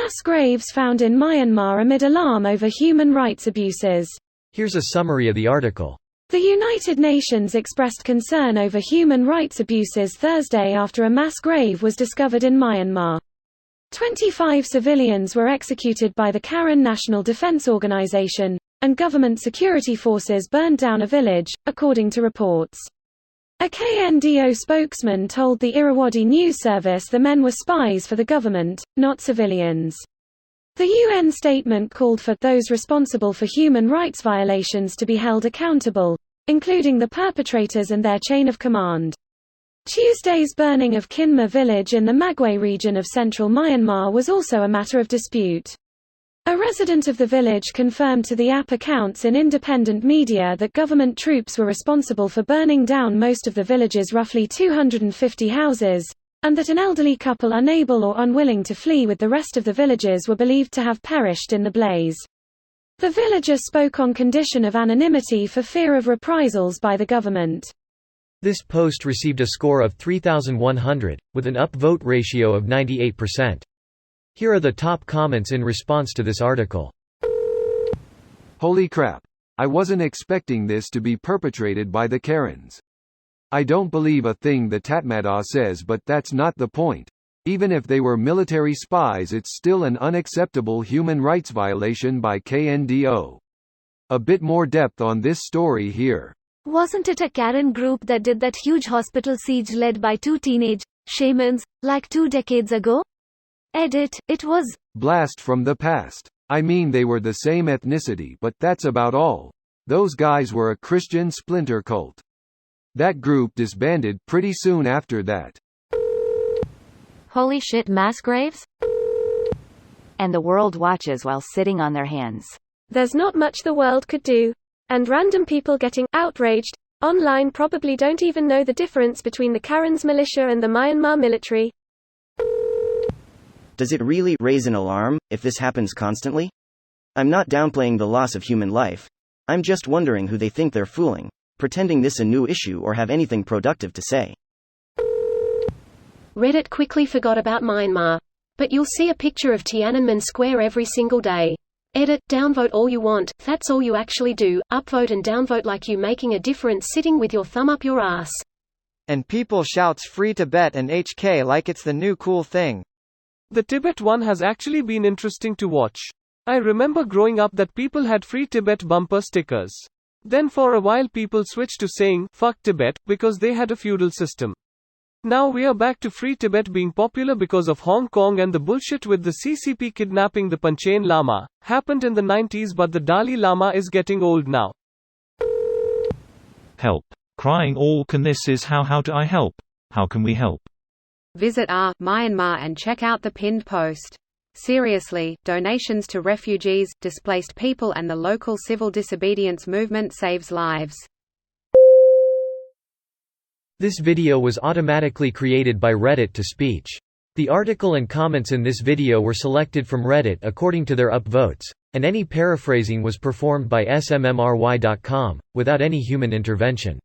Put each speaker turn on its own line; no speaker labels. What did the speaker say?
Mass graves found in Myanmar amid alarm over human rights abuses.
Here's a summary of the article.
The United Nations expressed concern over human rights abuses Thursday after a mass grave was discovered in Myanmar. 25 civilians were executed by the Karen National Defense Organization, and government security forces burned down a village, according to reports. A KNDO spokesman told the Irrawaddy News Service the men were spies for the government, not civilians. The UN statement called for those responsible for human rights violations to be held accountable, including the perpetrators and their chain of command. Tuesday's burning of Kinma village in the Magway region of central Myanmar was also a matter of dispute. A resident of the village confirmed to the AP accounts in independent media that government troops were responsible for burning down most of the village's roughly 250 houses, and that an elderly couple unable or unwilling to flee with the rest of the villagers were believed to have perished in the blaze. The villager spoke on condition of anonymity for fear of reprisals by the government.
This post received a score of 3,100, with an upvote ratio of 98%. Here are the top comments in response to this article.
Holy crap. I wasn't expecting this to be perpetrated by the Karens. I don't believe a thing the Tatmadaw says, but that's not the point. Even if they were military spies, it's still an unacceptable human rights violation by KNDO. A bit more depth on this story here.
Wasn't it a Karen group that did that huge hospital siege led by two teenage shamans, like 2 decades ago? Edit, it was
blast from the past. I mean, they were the same ethnicity, but that's about all. Those guys were a Christian splinter cult. That group disbanded pretty soon after that.
Holy shit, mass graves? And the world watches while sitting on their hands.
There's not much the world could do. And random people getting outraged online probably don't even know the difference between the Karen's militia and the Myanmar military.
Does it really raise an alarm if this happens constantly? I'm not downplaying the loss of human life. I'm just wondering who they think they're fooling, pretending this a new issue or have anything productive to say.
Reddit quickly forgot about Myanmar. But you'll see a picture of Tiananmen Square every single day. Edit, downvote all you want, that's all you actually do, upvote and downvote like you making a difference sitting with your thumb up your ass.
And people shouts Free Tibet and HK like it's the new cool thing.
The Tibet one has actually been interesting to watch. I remember growing up that people had Free Tibet bumper stickers. Then for a while people switched to saying, fuck Tibet, because they had a feudal system. Now we are back to Free Tibet being popular because of Hong Kong, and the bullshit with the CCP kidnapping the Panchen Lama happened in the 90s, but the Dalai Lama is getting old now.
Help. Crying all can this is how do I help? How can we help?
Visit Myanmar and check out the pinned post. Seriously, donations to refugees, displaced people and the local civil disobedience movement saves lives.
This video was automatically created by Reddit to speech. The article and comments in this video were selected from Reddit according to their upvotes, and any paraphrasing was performed by smmry.com, without any human intervention.